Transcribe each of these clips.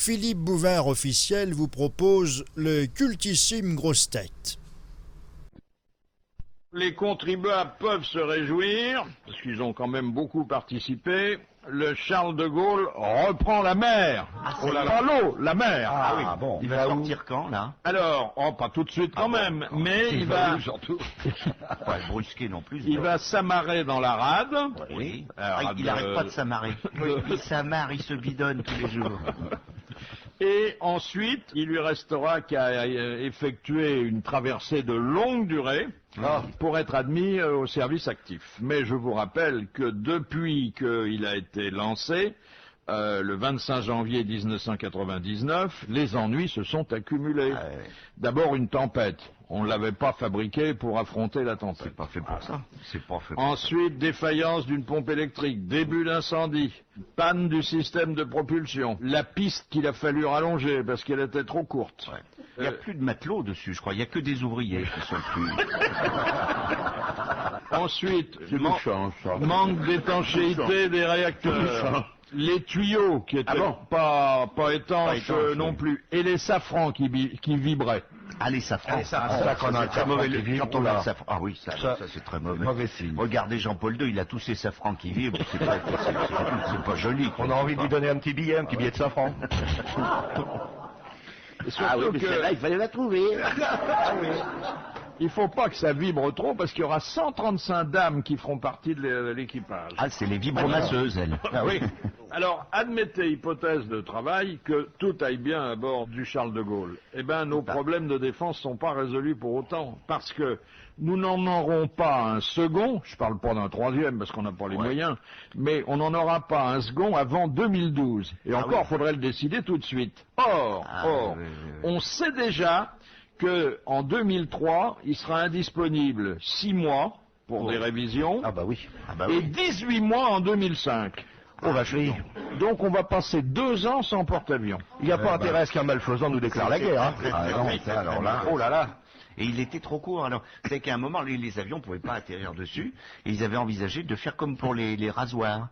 Philippe Bouvard officiel vous propose le cultissime grosse tête. Les contribuables peuvent se réjouir, parce qu'ils ont quand même beaucoup participé. Le Charles de Gaulle reprend la mer. Pas l'eau, la mer. Ah oui, bon. Il va sortir quand, là? Alors, pas tout de suite quand même, mais il va... surtout. Pas le brusquer non plus. Il va s'amarrer dans la rade. Oui. Rade, Il n'arrête pas de s'amarrer. Il s'amarre, il se bidonne tous les jours. Et ensuite, il lui restera qu'à effectuer une traversée de longue durée pour être admis au service actif. Mais je vous rappelle que depuis qu'il a été lancé, le 25 janvier 1999, les ennuis se sont accumulés. D'abord une tempête. On ne l'avait pas fabriqué pour affronter la tempête. C'est pas fait pour ça. C'est pas fait pour Ensuite, défaillance d'une pompe électrique, début d'incendie, panne du système de propulsion, la piste qu'il a fallu rallonger parce qu'elle était trop courte. ça. Il n'y a plus de matelots dessus, je crois. Il n'y a que des ouvriers qui sont plus... Ensuite, manque d'étanchéité des réacteurs. Les tuyaux qui étaient pas étanches non plus. Et les safrans qui vibraient. Ah, les safrans. Ça, quand on a un très mauvais. safran qui vibre, Quand on a là. un safran. Ah oui, ça c'est très mauvais. Mauvais signe. Regardez Jean-Paul II, il a tous ses safrans qui vibrent. C'est pas joli. On a envie de lui donner un petit billet de safran. Surtout que là, il fallait la trouver. il faut pas que ça vibre trop parce qu'il y aura 135 dames qui feront partie de l'équipage. Ah, c'est les vibromasseuses, elles. Ah oui. Alors, admettez, hypothèse de travail, que tout aille bien à bord du Charles de Gaulle. Eh bien, nos problèmes de défense sont pas résolus pour autant, parce que nous n'en aurons pas un second, je parle pas d'un troisième parce qu'on n'a pas les moyens, mais on n'en aura pas un second avant 2012. Et encore, faudrait le décider tout de suite. Or, on sait déjà que en 2003, il sera indisponible 6 mois pour des révisions, et 18 mois en 2005. Donc on va passer 2 ans sans porte-avions. Il n'y a pas intérêt à ce qu'un malfaisant nous déclare la guerre. Hein. Alors là, oh là là. Et il était trop court. Alors, c'est qu'à un moment, les avions ne pouvaient pas atterrir dessus, et ils avaient envisagé de faire comme pour les rasoirs.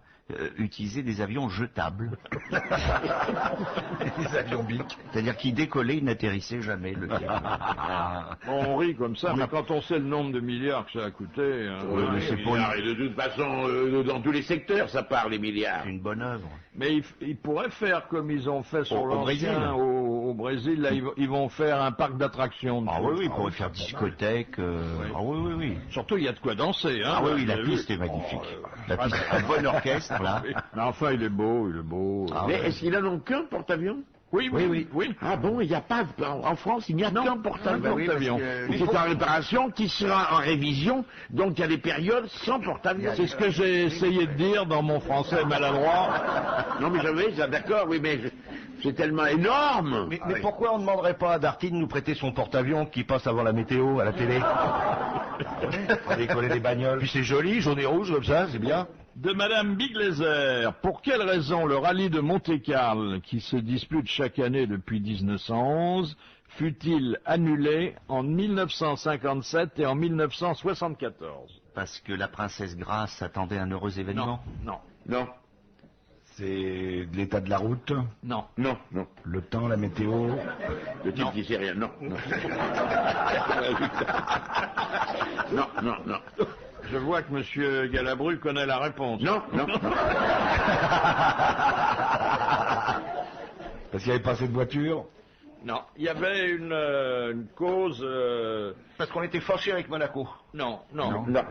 Utiliser des avions jetables. Des avions bics. C'est-à-dire qu'ils décollaient, ils n'atterrissaient jamais. Bon, on rit comme ça, mais quand on sait le nombre de milliards que ça a coûté... mais c'est pour Et de toute façon, dans tous les secteurs, ça part, les milliards. une bonne œuvre. Mais ils pourraient faire comme ils ont fait sur Au Brésil. l'ancien, au Brésil, là, ils vont faire un parc d'attractions. Ah oui, ils pourraient faire discothèque. Ah oui. Surtout, il y a de quoi danser. Hein, Ah oui, la piste est magnifique. La piste, un bon orchestre, là. Oui. Mais enfin, il est beau. Mais est-ce qu'il a donc qu'un porte-avions? Oui. Ah bon, il n'y a pas, en France, il n'y a qu'un porte-avions. Oui, C'est en réparation qui sera en révision, donc il y a des périodes sans porte-avions. c'est ce que j'ai essayé de dire dans mon français maladroit. Non mais j'avais, d'accord, oui, mais c'est tellement énorme. Mais pourquoi on ne demanderait pas à Darty de nous prêter son porte-avions qui passe avant la météo à la télé? On décoller des bagnoles. Puis c'est joli, jaune et rouge comme ça, c'est bien. De Madame Biglézer, pour quelle raison le rallye de Monte-Carlo, qui se dispute chaque année depuis 1911, fut-il annulé en 1957 et en 1974? Parce que la princesse Grace attendait un heureux événement. Non, C'est l'état de la route, Non. le temps, la météo. le type qui sait rien, non. Non. Je vois que Monsieur Galabru connaît la réponse. Non. Parce qu'il n'y avait pas assez de voitures. Non. Il y avait une cause... Parce qu'on était fâchés avec Monaco. Non.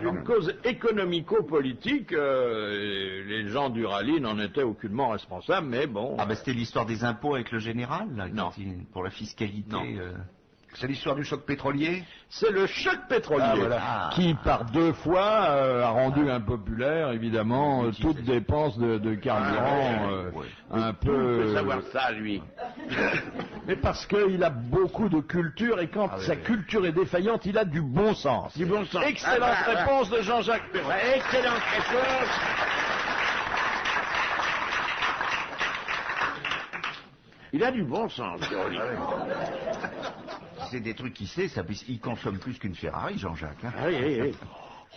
Une cause économico-politique. Les gens du rallye n'en étaient aucunement responsables, mais bon... Ah ben c'était l'histoire des impôts avec le général, là, Non. pour la fiscalité. Non. C'est l'histoire du choc pétrolier. C'est le choc pétrolier qui, par 2 fois, a rendu impopulaire, évidemment, toute dépense de carburant un Il peut peu... savoir ça, lui. Mais parce qu'il a beaucoup de culture, et quand sa culture est défaillante, il a du bon sens. Du bon sens. Excellente réponse de Jean-Jacques Perrin. Excellente réponse. Il a du bon sens, Joli. C'est des trucs qu'il sait, il consomme plus qu'une Ferrari, Jean-Jacques. Hein. Oui.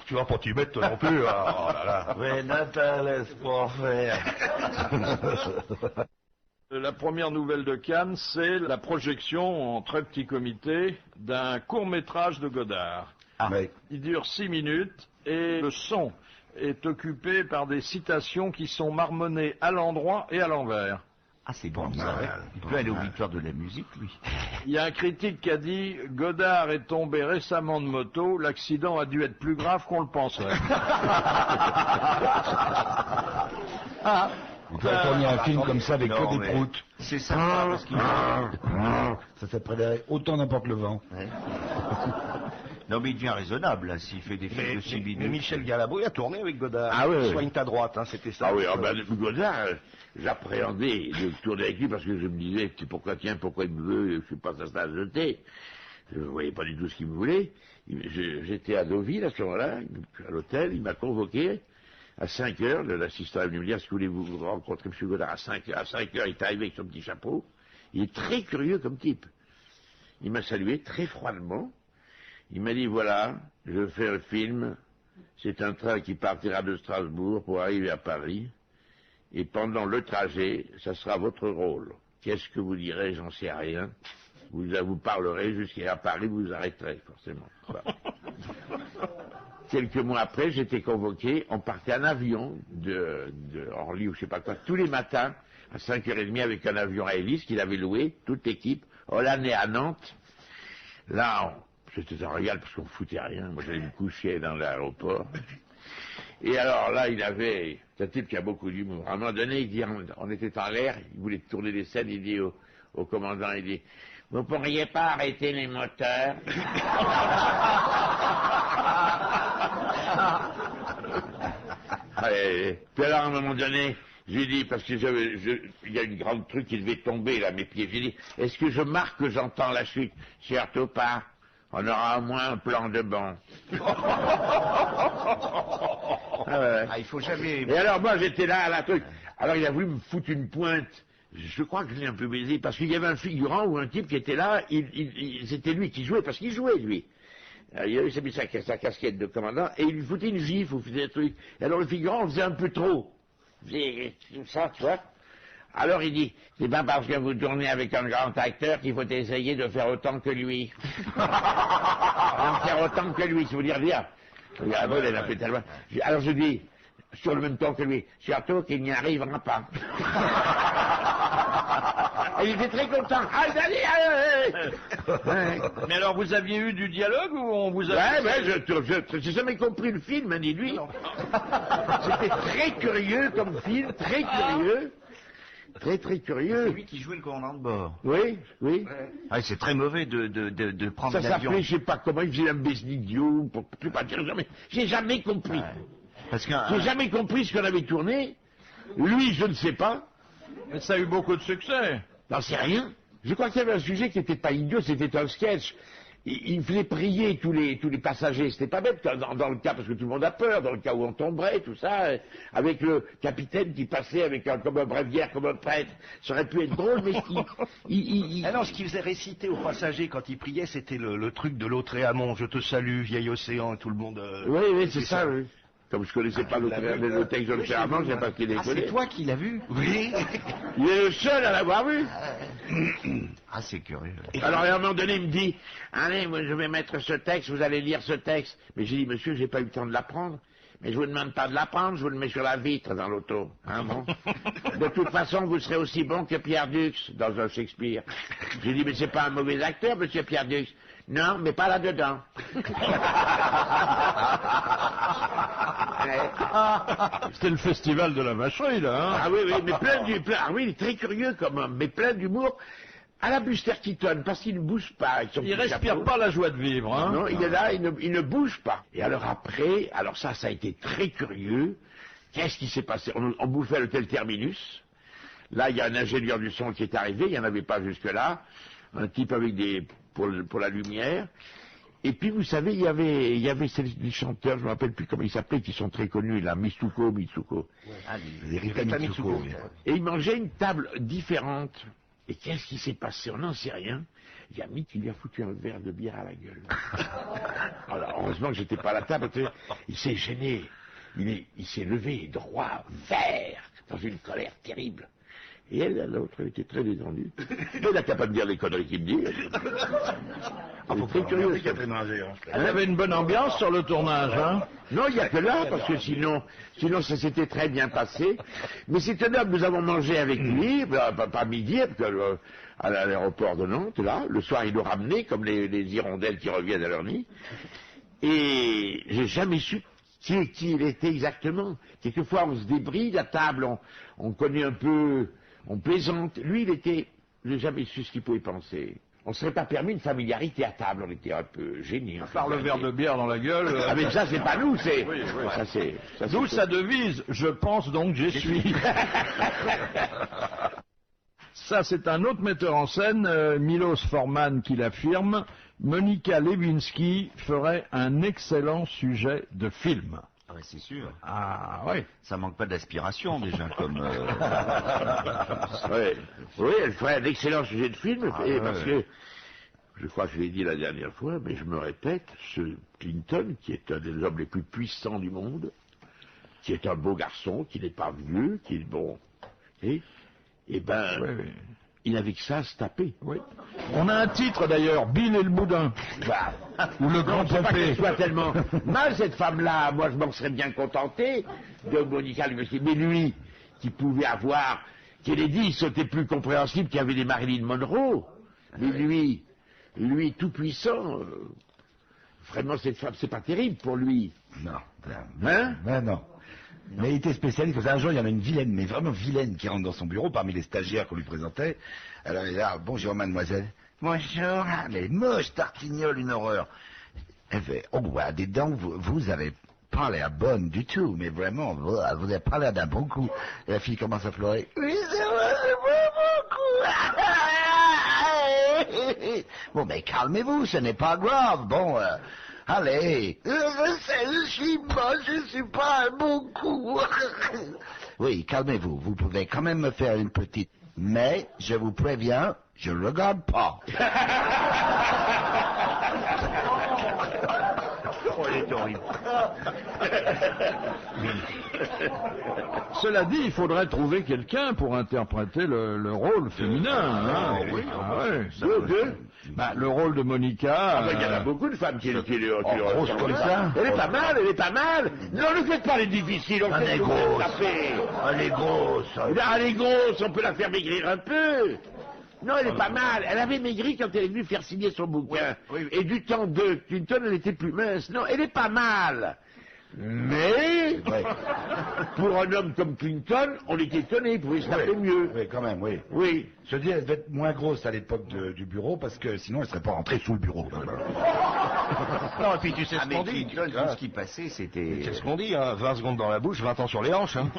Tu vas pas t'y mettre toi non plus. Ah, oh là là. Mais Nathan, laisse pas faire. La la première nouvelle de Cannes, c'est la projection en très petit comité d'un court-métrage de Godard. Ah. Oui. Il dure 6 minutes et le son est occupé par des citations qui sont marmonnées à l'endroit et à l'envers. Ah, c'est bon, ça. Il peut aller aux victoires de la musique, lui. Il y a un critique qui a dit « Godard est tombé récemment de moto, l'accident a dû être plus grave qu'on le pensait. » On pourrait tourner un film comme ça avec Non, que des mais proutes. C'est sympa parce qu'il... Ça s'appellerait autant n'importe le vent. Ouais. Non, mais il devient raisonnable, là, s'il fait des films de 6 minutes. Mais Michel Galabru a tourné avec Godard. Ah oui. Soigne ta droite, hein, c'était ça. Ah oui, Godard, j'appréhendais de tourner avec lui parce que je me disais, pourquoi il me veut, je suis pas à jeter. Je ne voyais pas du tout ce qu'il me voulait. J'étais à Deauville à ce moment-là, à l'hôtel, il m'a convoqué à 5 heures, l'assistant est venu me dire, est-ce que voulez-vous rencontrer M. Godard à 5 heures? À 5 heures, il est arrivé avec son petit chapeau. Il est très curieux comme type. Il m'a salué très froidement. Il m'a dit, voilà, je vais faire le film. C'est un train qui partira de Strasbourg pour arriver à Paris. Et pendant le trajet, ça sera votre rôle. Qu'est-ce que vous direz? J'en sais rien. Vous parlerez jusqu'à Paris, vous vous arrêterez, forcément. Voilà. Quelques mois après, j'étais convoqué, on partait en avion de Orly ou je sais pas quoi, tous les matins, à 5h30 avec un avion à hélice qu'il avait loué, toute l'équipe, Hollandais à Nantes. Là, c'était un régal parce qu'on foutait rien. Moi, j'allais me coucher dans l'aéroport. Et alors là, c'est un type qui a beaucoup d'humour. À un moment donné, il dit, on était en l'air, il voulait tourner des scènes, il dit au commandant, il dit, vous pourriez pas arrêter les moteurs? Allez. Puis alors, à un moment donné, j'ai dit, parce que il y a une grande truc qui devait tomber là, à mes pieds, j'ai dit, est-ce que je marque que j'entends la chute? Surtout pas. On aura au moins un plan de banc. Il faut jamais... Et alors, moi, j'étais là à la truc. Alors, il a voulu me foutre une pointe. Je crois que je l'ai un peu baisé, parce qu'il y avait un figurant ou un type qui était là, c'était lui qui jouait, parce qu'il jouait, lui. Il avait mis sa casquette de commandant, et il lui foutait une gifle, ou faisait des trucs. Et alors, le figurant, on faisait un peu trop. Il faisait tout ça, tu vois. Alors il dit, c'est pas parce que vous tournez avec un grand acteur qu'il faut essayer de faire autant que lui. Faire autant que lui, ça veut dire bien. Alors je dis, sur le même temps que lui, surtout qu'il n'y arrivera pas. Et il était très content. Mais alors, vous aviez eu du dialogue ou on vous a... j'ai jamais compris le film, hein, ni lui. C'était très curieux comme film, très curieux. Très très curieux. C'est lui qui jouait le commandant de bord. Oui, oui. Ah, c'est très mauvais de prendre Ça l'avion. s'appelait, je sais pas comment, il faisait un besnidio, pour plus pas dire jamais. J'ai jamais compris. Ouais. Parce que J'ai jamais compris ce qu'on avait tourné. Lui, je ne sais pas. Mais ça a eu beaucoup de succès. J'en sais rien. Je crois qu'il y avait un sujet qui n'était pas idiot, c'était un sketch. Il faisait prier tous les passagers. C'était pas bête dans le cas, parce que tout le monde a peur, dans le cas où on tomberait, tout ça, avec le capitaine qui passait avec comme un bréviaire, comme un prêtre. Ça aurait pu être drôle, mais Ah non, ce qu'il faisait réciter aux passagers quand il priait, c'était le truc de l'Autréamont. Je te salue, vieil océan, et tout le monde... Oui, c'est ça, oui. Comme je connaissais pas le texte de l'Océan, je ne sais pas ce qu'il est. Ah, c'est toi qui l'as vu? Oui. Il est le seul à l'avoir vu. Ah, c'est curieux. Alors, à un moment donné, il me dit, allez, moi, je vais mettre ce texte, vous allez lire ce texte. Mais j'ai dit, monsieur, j'ai pas eu le temps de l'apprendre. Mais je vous demande pas de l'apprendre, je vous le mets sur la vitre dans l'auto. Hein, bon. De toute façon, vous serez aussi bon que Pierre Dux dans un Shakespeare. J'ai dit, mais c'est pas un mauvais acteur, monsieur Pierre Dux. Non, mais pas là-dedans. C'était le festival de la vacherie, là, hein. Ah oui, mais il est très curieux comme homme, mais plein d'humour. À la Buster Keaton, parce qu'il ne bouge pas avec son Il petit respire chapeau. pas la joie de vivre, hein. Non, il est là, il ne bouge pas. Et alors après, ça a été très curieux. Qu'est-ce qui s'est passé? On bouffait à l'hôtel Terminus. Là, il y a un ingénieur du son qui est arrivé, il n'y en avait pas jusque-là. Un type avec pour la lumière. Et puis, vous savez, il y avait des chanteurs, je ne me rappelle plus comment ils s'appelaient, qui sont très connus, là, Mitsuko. Ah, Les Rita Mitsuko. Et ils mangeaient une table différente. Et qu'est-ce qui s'est passé? On n'en sait rien. Il y a Mick qui lui a foutu un verre de bière à la gueule. Alors, heureusement que j'étais pas à la table. Il s'est gêné. Il s'est levé droit, vert, dans une colère terrible. Et elle, l'autre, elle était très détendue. Mais elle n'a qu'à pas me dire les conneries qu'il me dit. Elle est très curieuse. Elle avait une bonne ambiance sur le tournage, hein? Non, il n'y a que là, parce que sinon ça s'était très bien passé. Mais c'est étonnant, nous avons mangé avec lui, pas midi, à l'aéroport de Nantes, là. Le soir, il nous ramenait, comme les hirondelles qui reviennent à leur nid. Et j'ai jamais su qui il était exactement. Quelquefois, on se débride à table, on connaît un peu, on plaisante. Lui, j'ai jamais su ce qu'il pouvait penser. On ne serait pas permis une familiarité à table, on était un peu gênés. Par le verre de bière dans la gueule. Ah mais ça, c'est pas nous, c'est... Oui. Ça, c'est D'où sa devise, je pense donc j'y suis. Ça, c'est un autre metteur en scène, Milos Forman, qui l'affirme. Monica Lewinsky ferait un excellent sujet de film. Ah ouais, c'est sûr. Ah oui. Ça manque pas d'aspiration déjà comme. Ouais. Oui, elle ferait un excellent sujet de film, parce que, je crois que je l'ai dit la dernière fois, mais je me répète, ce Clinton, qui est un des hommes les plus puissants du monde, qui est un beau garçon, qui n'est pas vieux, qui est bon, oui. Il n'avait que ça à se taper. Oui. On a un titre d'ailleurs, Bill et le boudin. Ou le grand pompé. Pas qu'elle soit tellement mal, cette femme-là. Moi, je m'en serais bien contenté de Monica Lewinsky. Mais lui, qui pouvait avoir Kennedy, c'était plus compréhensible qu'il y avait des Marilyn Monroe. Mais lui, tout puissant, vraiment, cette femme, c'est pas terrible pour lui. Non. Hein? Non. Mais il était spécialiste, parce qu'un jour, il y en a une vilaine, mais vraiment vilaine, qui rentre dans son bureau, parmi les stagiaires qu'on lui présentait. Alors, elle est là, bonjour mademoiselle. Bonjour, elle est moche, tartignole, une horreur. Elle fait, oh, ouais, dis donc, vous avez pas l'air bonne du tout, mais vraiment, vous avez pas l'air d'un bon coup. Et la fille commence à pleurer. Oui, c'est vrai, c'est bon coup. Bon, mais calmez-vous, ce n'est pas grave, bon... Allez, je suis moche, je suis pas un bon coup. Oui, calmez-vous, vous pouvez quand même me faire une petite... Mais, je vous préviens, je ne regarde pas. Oh, il est horrible. Cela dit, il faudrait trouver quelqu'un pour interpréter le rôle féminin. Hein. Oui. Ah ouais. Deux. Le rôle de Monica. Il y en a beaucoup de femmes qui grosse comme ça. Elle est pas mal. Non, ne faites pas les difficiles. Elle est grosse. Elle est grosse. Elle est grosse, on peut la faire maigrir un peu. Non, elle est pas mal. Elle avait maigri quand elle est venue faire signer son bouquin. Oui. Et du temps de Clinton, elle était plus mince. Non, elle est pas mal. Mais, pour un homme comme Clinton, on était étonné, il pouvait se taper mieux. Oui, quand même, oui. Oui. Je dis, elle devait être moins grosse à l'époque du bureau, parce que sinon, elle serait pas rentrée sous le bureau. Non, et puis tu sais ce Ah, mais qu'on dit. Clinton, tout ce qui passait, c'était... Tu sais ce qu'on dit, hein, 20 secondes dans la bouche, 20 ans sur les hanches. Hein.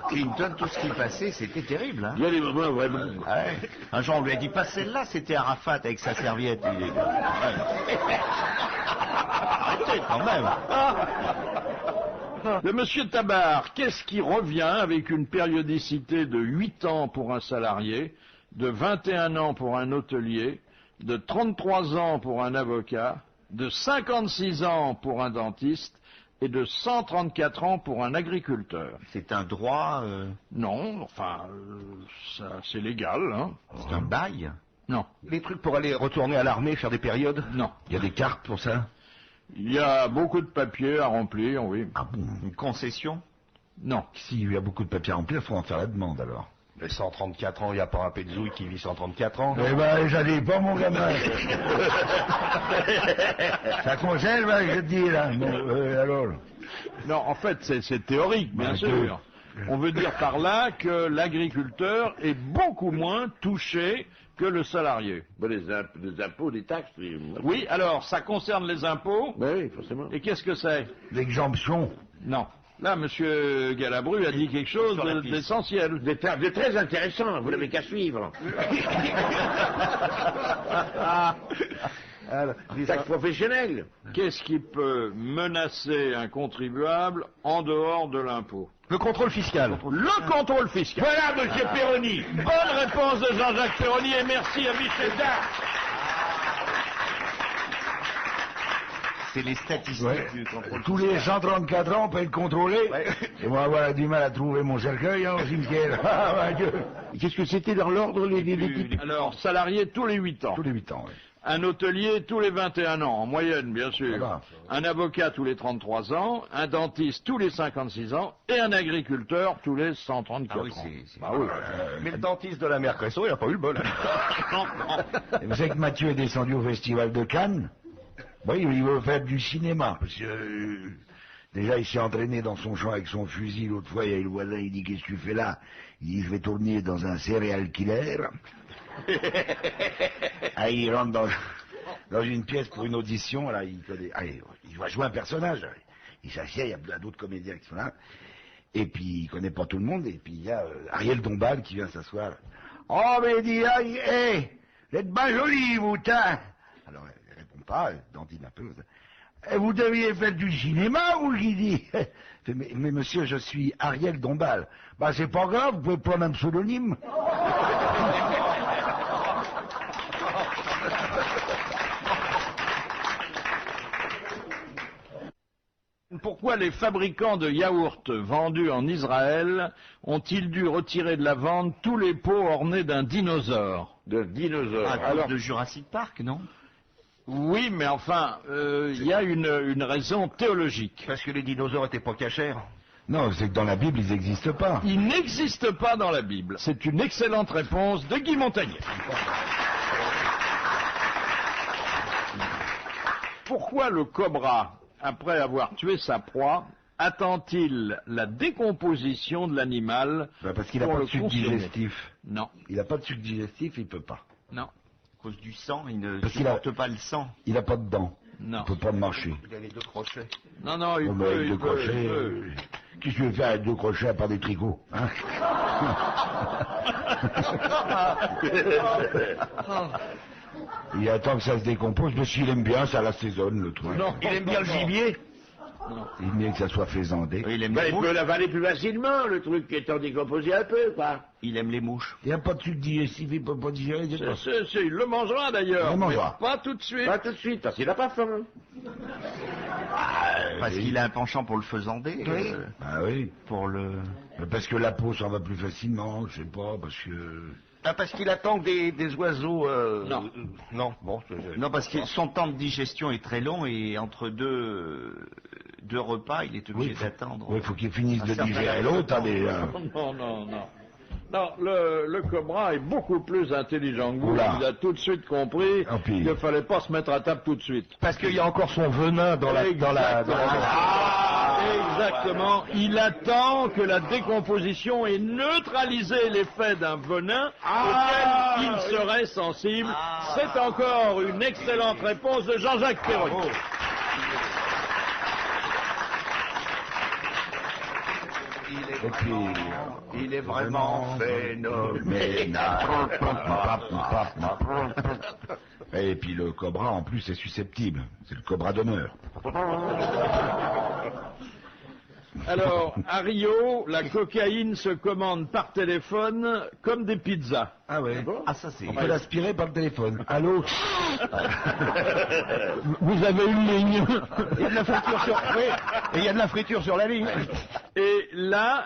Clinton, tout ce qui passait, c'était terrible. Hein. Il y a des moments vraiment... Ouais. Un jour, on lui a dit, pas celle-là, c'était Arafat avec sa serviette. Ouais. Arrêtez, quand même. De Monsieur Tabar, qu'est-ce qui revient avec une périodicité de 8 ans pour un salarié, de 21 ans pour un hôtelier, de 33 ans pour un avocat, de 56 ans pour un dentiste et de 134 ans pour un agriculteur? C'est un droit... Non, enfin, ça, c'est légal, hein. C'est un bail. Non, Les trucs pour aller retourner à l'armée, faire des périodes. non. Il y a des cartes pour ça? Il y a beaucoup de papiers à remplir, oui. Ah bon? Une concession? Non. S'il y a beaucoup de papiers à remplir, il faut en faire la demande, alors. Les 134 ans, il n'y a pas un pétzouille qui vit 134 ans. Eh ben, j'allais pas, mon gamin. Ça congèle, je te dis, là. Alors. Non, en fait, c'est théorique, bien sûr. On veut dire par là que l'agriculteur est beaucoup moins touché que le salarié. Bon, les impôts, les taxes... Oui, alors, ça concerne les impôts. Oui, forcément. Et qu'est-ce que c'est? L'exemption. Non. Là, Monsieur Galabru a dit quelque chose d'essentiel. De très intéressant, vous n'avez qu'à suivre. Taxe professionnelle. Qu'est-ce qui peut menacer un contribuable en dehors de l'impôt? Le contrôle fiscal. Le contrôle fiscal. Voilà, monsieur Perroni. Bonne réponse de Jean-Jacques Perroni et merci à Michel Dac. C'est les statistiques Ouais. du contrôle. Tous les 134 ans, on peut être contrôlé. Et moi, avoir du mal à trouver mon cercueil, hein, au cimetière. Ah, mon Dieu. Qu'est-ce que c'était dans l'ordre, les Alors, salarié tous les 8 ans. Tous les 8 ans, oui. Un hôtelier tous les 21 ans, en moyenne, bien sûr. Voilà. Un avocat tous les 33 ans, un dentiste tous les 56 ans, et un agriculteur tous les 134 Ah oui, ans. c'est- Bah oui. Mais le dentiste de la mère Cressot, il a pas eu le bol. Et vous savez que Mathieu est descendu au festival de Cannes. Oui, il veut faire du cinéma, parce que déjà il s'est entraîné dans son champ avec son fusil. L'autre fois, il y a le voisin, il dit qu'est-ce que tu fais là? Il dit je vais tourner dans un serial killer. Ah, il rentre dans une pièce pour une audition. Là, il va jouer un personnage. Il s'assied, il y a plein d'autres comédiens qui sont là. Et puis il connaît pas tout le monde. Et puis il y a Ariel Dombal qui vient s'asseoir. Oh, mais il dit, hé, vous êtes bien joli, vous, tiens. Alors, elle répond pas, elle dandine un peu. Eh, vous deviez faire du cinéma, vous, qui dit. Mais monsieur, je suis Ariel Dombal. Bah, c'est pas grave, vous pouvez prendre un pseudonyme. Pourquoi les fabricants de yaourts vendus en Israël ont-ils dû retirer de la vente tous les pots ornés d'un dinosaure? De dinosaures. À cause de Jurassic Park, non? Oui, mais enfin, il y a une raison théologique. Parce que les dinosaures étaient pas cachers. Non, c'est que dans la Bible, ils n'existent pas. Ils n'existent pas dans la Bible. C'est une excellente réponse de Guy Montagnier. Pourquoi le cobra, après avoir tué sa proie, attend-il la décomposition de l'animal Bah, parce qu'il n'a pour pas le de suc consommer? digestif. Non, Il n'a pas de suc digestif, il peut pas. non, À cause du sang, il ne Parce qu'il a- supporte pas le sang. Il n'a pas de dents. non. Il peut pas marcher. Il a les 2 crochets. Non, non, il Oh, mais peut, avec il deux peut, crochets. il peut. Qu'est-ce que tu veux faire avec 2 crochets à part des tricots, hein? Il attend que ça se décompose, mais s'il aime bien, ça l'assaisonne, le truc. Non, Il aime bien le gibier. Il aime bien que ça soit faisandé. Il aime Ben, les il peut mouches. l'avaler plus facilement, le truc étant décomposé un peu, quoi. Il aime les mouches. Il n'y a pas de suc digestif, il peut pas digérer des trucs. il le mangera d'ailleurs. Il le mangera. mais pas tout de suite. Pas tout de suite, parce qu'il n'a pas faim. Parce qu'il a un penchant pour le faisander. Ah oui. Pour le... Mais parce que la peau s'en va plus facilement, je sais pas, parce que... Ah, parce qu'il attend que des oiseaux... Non. Non, bon. Non, parce que son temps de digestion est très long et entre deux repas, il est obligé d'attendre. Oui, il faut qu'il finisse Un de certain digérer nombre de l'autre, temps. allez. Non, non, non. Non, le cobra est beaucoup plus intelligent que vous. Oula. Il a tout de suite compris Ah, puis- qu'il ne fallait pas se mettre à table tout de suite. Parce qu'il y a encore son venin dans la... Exactement. Il attend que la décomposition ait neutralisé l'effet d'un venin auquel il serait sensible. C'est encore une excellente réponse de Jean-Jacques Perroni. Et puis... Il est vraiment phénoménal. Et puis le cobra, en plus, est susceptible. C'est le cobra d'honneur. Alors, à Rio, la cocaïne se commande par téléphone comme des pizzas. Ah ouais. Ah, ça c'est... On peut l'aspirer par le téléphone. Allô? Vous avez une ligne. Il y a de la friture sur... Oui, et il y a de la friture sur la ligne. Et là,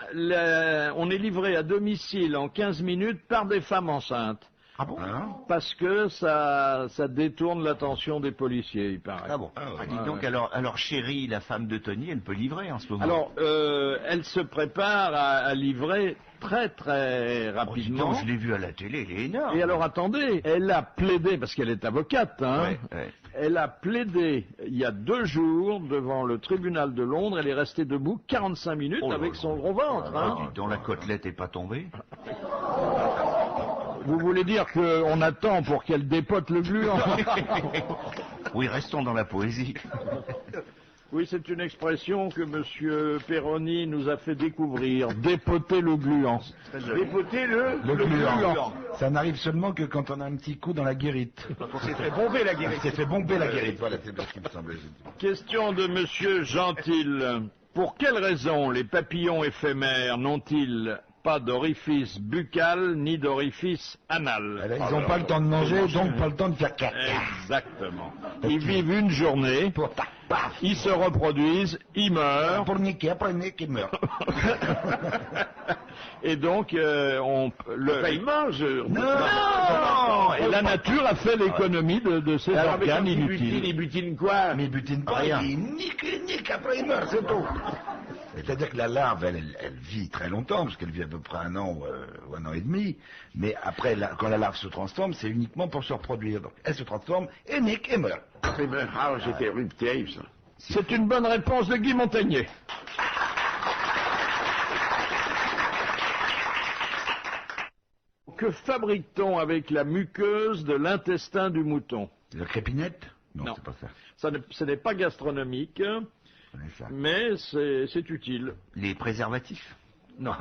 on est livré à domicile en 15 minutes par des femmes enceintes. Ah bon? Hein? Parce que ça détourne l'attention des policiers, il paraît. Ah bon. Ah, dis donc, alors Chérie, la femme de Tony, elle peut livrer en ce moment. Alors, elle se prépare à livrer très très Oh, dis rapidement. donc, je l'ai vue à la télé, elle est énorme. Et alors attendez, elle a plaidé, parce qu'elle est avocate, hein, Ouais. elle a plaidé il y a 2 jours devant le tribunal de Londres, elle est restée debout 45 minutes Oh là avec là. son gros ventre. Ah, Hein. dis donc, la côtelette est pas tombée. Vous voulez dire qu'on attend pour qu'elle dépote le gluant? Oui, restons dans la poésie. Oui, c'est une expression que M. Perroni nous a fait découvrir, dépoter le gluant. Dépoter le... Le gluant. Ça n'arrive seulement que quand on a un petit coup dans la guérite. On s'est fait bomber la guérite. C'est fait bomber la guérite. Voilà, c'est bien ce qui me semblait. Question de M. Gentil. Pour quelle raison les papillons éphémères n'ont-ils pas d'orifice buccal ni d'orifice anal? Ils n'ont pas le temps de manger, donc pas le temps de faire caca. Exactement. Ils vivent une journée paf, ils se reproduisent, ils meurent, pour niquer, après niquer, il meurt. et donc Enfin, il mange. Non, et la nature a fait l'économie de ces Alors, mais quand organes il butine, inutiles. il butine quoi? Mais il butine pas, Rien. il nique, après il meurt, c'est tout. C'est-à-dire que la larve, elle vit très longtemps, parce qu'elle vit à peu près 1 an ou 1 an et demi, mais après, quand la larve se transforme, c'est uniquement pour se reproduire. Donc elle se transforme, et nique, et meurt. Ah, c'était terrible, ça. C'est une bonne réponse de Guy Montagnier. Que fabrique-t-on avec la muqueuse de l'intestin du mouton? La crépinette? Non. C'est pas ça. Ce n'est pas gastronomique, C'est ça. mais c'est utile. Les préservatifs. Non,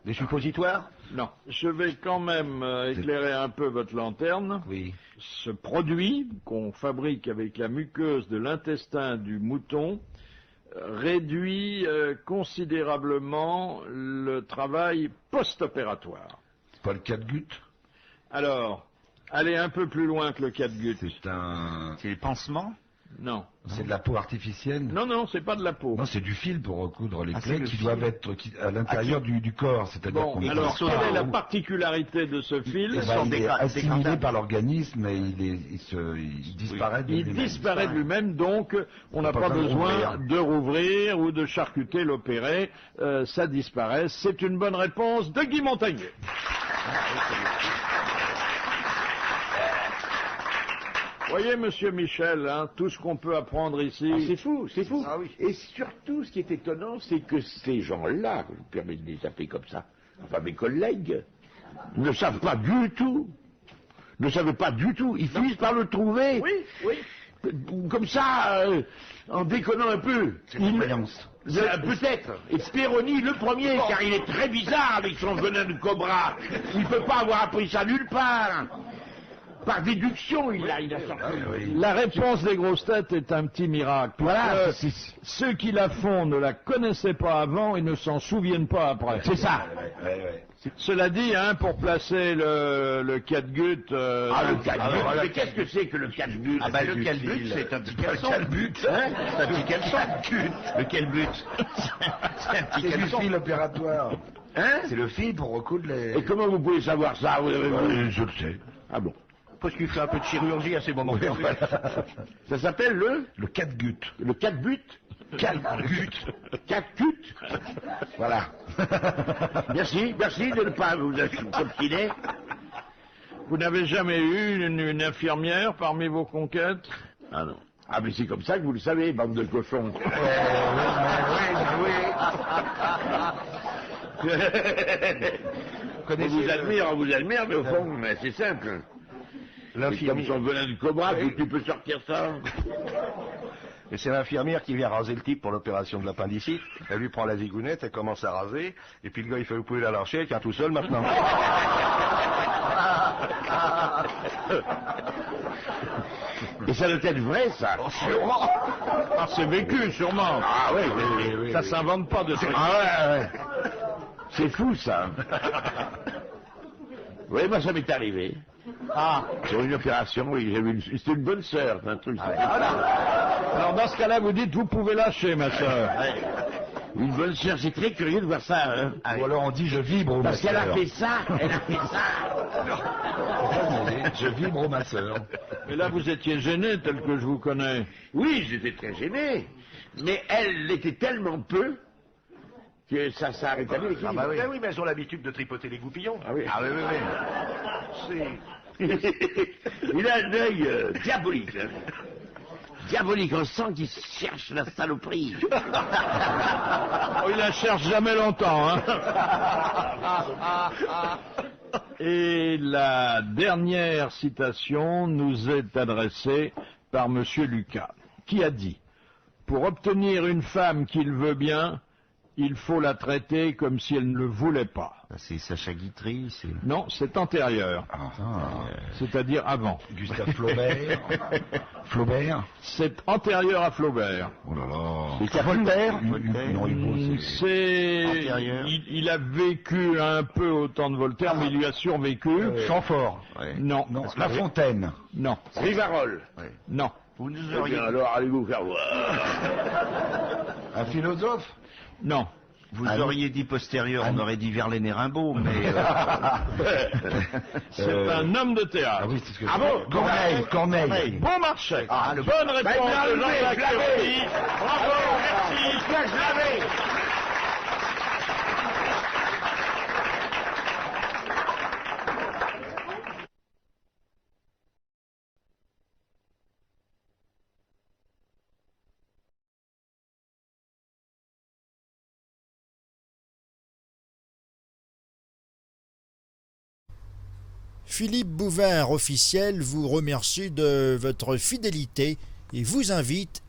Des suppositoires? non. Je vais quand même éclairer un peu votre lanterne. Oui. Ce produit qu'on fabrique avec la muqueuse de l'intestin du mouton réduit considérablement le travail post-opératoire. C'est pas le catgut? Alors, allez un peu plus loin que le catgut. C'est les pansements. Non. C'est de la peau artificielle? Non, c'est pas de la peau. Non, c'est du fil pour recoudre les Ah, c'est plaies le qui fil. doivent être à l'intérieur du corps. C'est-à-dire Bon, qu'on alors, sont quelle est la là-haut. particularité de ce fil? Eh ben, sont il est assimilé décartables. par l'organisme et il disparaît de Il lui-même. disparaît de lui-même, donc on n'a pas pas besoin besoin de rouvrir ou de charcuter l'opéré. Ça disparaît. C'est une bonne réponse de Guy Montagnier. Voyez, monsieur Michel, hein, tout ce qu'on peut apprendre ici. Ah, c'est fou, c'est fou. Ah oui. Et surtout, ce qui est étonnant, c'est que ces gens-là, je me permets de les appeler comme ça, enfin mes collègues, ne savent pas du tout. Ne savent pas du tout. Ils finissent par le trouver. Oui. Comme ça, en déconnant un peu. C'est une croyance. Peut-être. Et Speroni, le premier, car il est très bizarre avec son venin de cobra. Il ne peut pas avoir appris ça nulle part. Par déduction, il a sorti. Oui. La réponse des grosses têtes est un petit miracle. Voilà. Ceux qui la font ne la connaissaient pas avant et ne s'en souviennent pas après. C'est ça. Ouais. Cela dit, hein, pour placer le catgut... Ah, le catgut. voilà. Mais qu'est-ce que c'est que le catgut? Ah bah le calbut, c'est un petit caleçon. Quel but, hein? C'est un petit caleçon. Le calbut. C'est un petit C'est du caleçon. fil opératoire. Hein? C'est le fil pour recoudre les... Et comment vous pouvez savoir ça? Je le sais. Ah bon. Parce qu'il fait un peu de chirurgie à ces moments. Ça s'appelle Le catgut. le catgut? Catgut. Catgut? Voilà. Merci de ne pas vous obstiner. Vous n'avez jamais eu une infirmière parmi vos conquêtes? Ah non. Ah mais c'est comme ça que vous le savez, bande de cochons. On vous admire, mais au fond, mais c'est simple. C'est comme son venin de cobra, tu peux sortir ça. Et c'est l'infirmière qui vient raser le type pour l'opération de l'appendicite. Elle lui prend la zigounette, elle commence à raser, et puis le gars il fait vous pouvez la lâcher, elle tient tout seul maintenant. Et ça doit être vrai, ça. Ah, c'est vécu, sûrement. Ah oui. Ça s'invente pas de trucs. Ah ouais. C'est fou, ça. Oui, moi, ça m'est arrivé. Ah, Sur une opération, oui, j'ai vu c'était une bonne sœur, c'est un truc. alors dans ce cas-là, vous dites, vous pouvez lâcher, ma soeur. Une bonne sœur, c'est très curieux de voir ça, hein. Ou alors on dit je vibre au Parce qu'elle a masseur. fait ça, Je vibre au masseur. Mais là, vous étiez gêné, tel que je vous connais. Oui, j'étais très gêné. Mais elle l'était tellement peu que ça a rétabli Ah l'équilibre. bah oui. Mais elles ont l'habitude de tripoter les goupillons. Ah oui. C'est... Il a un œil diabolique. Hein. Diabolique, on sent qu'il cherche la saloperie. Oh, il la cherche jamais longtemps, hein. Et la dernière citation nous est adressée par Monsieur Lucas, qui a dit « Pour obtenir une femme qu'il veut bien, il faut la traiter comme si elle ne le voulait pas. C'est Sacha Guitry, c'est... » Non, c'est antérieur, c'est-à-dire avant. Gustave Flaubert. Flaubert. C'est antérieur à Flaubert. Oh là là. C'est Voltaire. Non, Hugo, c'est... C'est... Antérieur. Il a vécu un peu au temps de Voltaire, mais il lui a survécu. Chamfort. Ouais. Non, Non, La Fontaine. non, Rivarol. non. Vous nous Eh auriez... bien, alors, allez vous faire voir. Un philosophe? Non. Vous Ah, auriez dit postérieur, on aurait dit Verlaine et Rimbaud, mais... C'est un homme de théâtre. Ah oui, c'est ce que Ah je- bon? Corneille. Bon marché. Ah, le- Bonne Bah, réponse il de me l'a enlevé, Jean-Jacques je l'avais. Curti. Bravo, merci. Tiens, je l'avais. Philippe Bouvard officiel vous remercie de votre fidélité et vous invite